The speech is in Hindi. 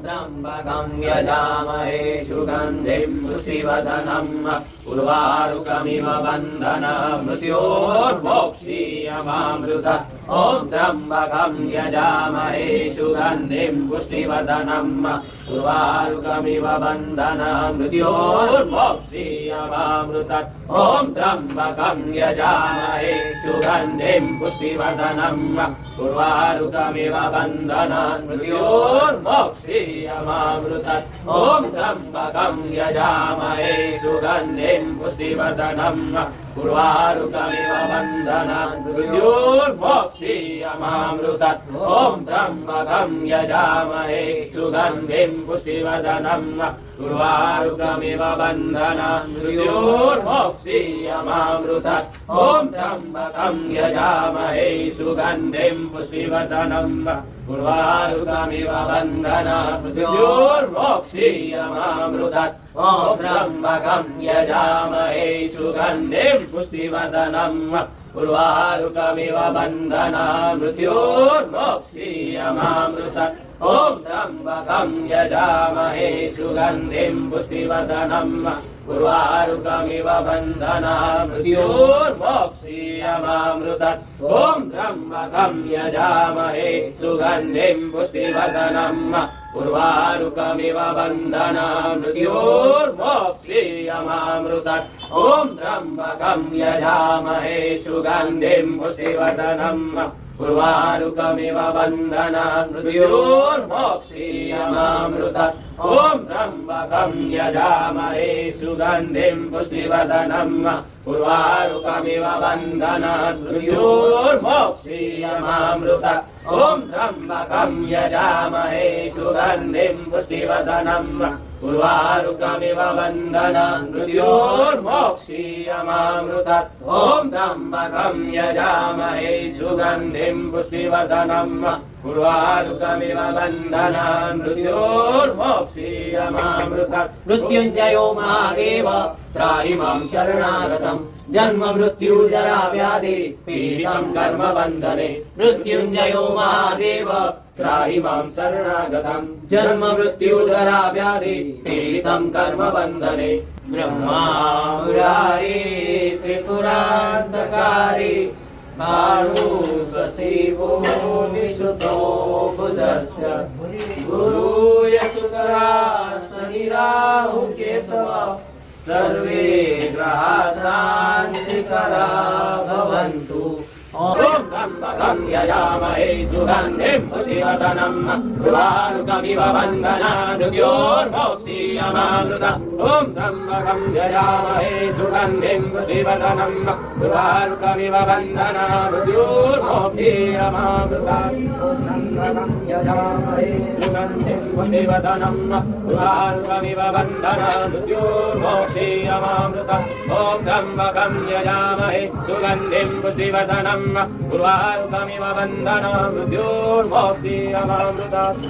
त्र्यम्बकं यजामहे सुगन्धिं पुष्टिवर्धनम् उर्वारुकमिव बन्धनं मृत्योर्मोक्षीयमामृतम् ॐ त्र्यम्बकं यजामहे सुगन्धिं पुष्टिवर्धनम् उर्वारुकमिव बन्धनं मृत्योर्मोक्षीयमामृतम् ॐ त्र्यम्बकं यजामहे सुगन्धिं पुष्टिवर्धनम् उर्वारुकमिव बन्धनं मृत्योर्मोक्षीयमामृतम् ॐ त्र्यम्बकं यजामहे सुगन्धिं पुष्टिवर्धनम् उर्वारुकमिव बन्धनं मृत्योर्मोक्षीयमामृतम् ॐ त्र्यम्बकं यजामहे सुगन्धिं पुष्टिवर्धनम् उर्वारुकमिव बन्धनं मृत्योर्मोक्षीयमामृतम् ॐ त्र्यम्बकं यजामहे सुगन्धिं पुष्टिवर्धनम् उर्वारुकमिव बन्धनं मृत्योर्मोक्षीयमामृतम् ॐ त्र्यम्बकं यजामहे सुगन्धिं पुष्टिवर्धनम् उर्वारुकमिव बन्धनं मृत्योर्मोक्षीयमामृतम् ॐ त्र्यम्बकं यजामहे सुगन्धिं पुष्टिवर्धनम् उर्वारुकमिव बन्धनं मृत्योर्मोक्षीयमामृतम् ॐ त्र्यम्बकं यजामहे सुगन्धिं पुष्टिवर्धनम् उर्वारुकमिव बन्धनं मृत्योर्मोक्षीयमामृतम् ॐ त्र्यम्बकं यजामहे सुगन्धिं पुष्टिवर्धनम् उर्वारुकमिव बन्धनं मृत्योर्मोक्षीयमामृतम् ॐ त्र्यम्बकं यजामहे सुगन्धिं पुष्टिवर्धनम् उर्वारुकमिव बन्धनं मृत्योर्मोक्षीयमामृतम् ॐ त्र्यम्बकं यजामहे सुगन्धिं पुष्टिवर्धनम् उर्वारुकमिव बन्धनं मृत्योर्मोक्षीयमामृतम् ॐ त्र्यम्बकं यजामहे सुगन्धिं पुष्टिवर्धनम् उर्वारुकमिव बन्धनं मृत्योर्मोक्षीयमामृतम् मृत्युञ्जयो महादेव त्राहि मां शरणागतम् जन्म मृत्यु जरा व्याधि पीडितं कर्म बन्धने मृत्युञ्जयो महादेव त्राहि मां शरणागतम् जन्म मृत्यु जरा व्याधि पीडितं कर्म बन्धने ब्रह्मा मुरारी त्रिपुरान्तकारी बाणो स्वशिवो निषुतो बुधस्य गुरु यशुकरा शनि राहु केतवः सर्वे ग्रहा शान्तिकरा भवन्तु ॐ त्र्यम्बकं यजामहे सुगन्धिं पुष्टिवर्धनम् उर्वारुकमिव बन्धनं मृत्योर्मोक्षीयमामृतम् ॐ त्र्यम्बकं यजामहे सुगन्धिं पुष्टिवर्धनम् उर्वारुकमिव बन्धनं मृत्योर्मोक्षीयमामृतम् त्र्यम्बकं यजामहे सुगन्धिं पुष्टिवर्धनम् उर्वारुकमिव बन्धनं मृत्योर्मोक्षीयमामृतम् ॐ त्र्यम्बकं यजामहे सुगन्धिं पुष्टिवर्धनम् उर्वारुकमिव बन्धनं मृत्योर्मोक्षीयमामृतम्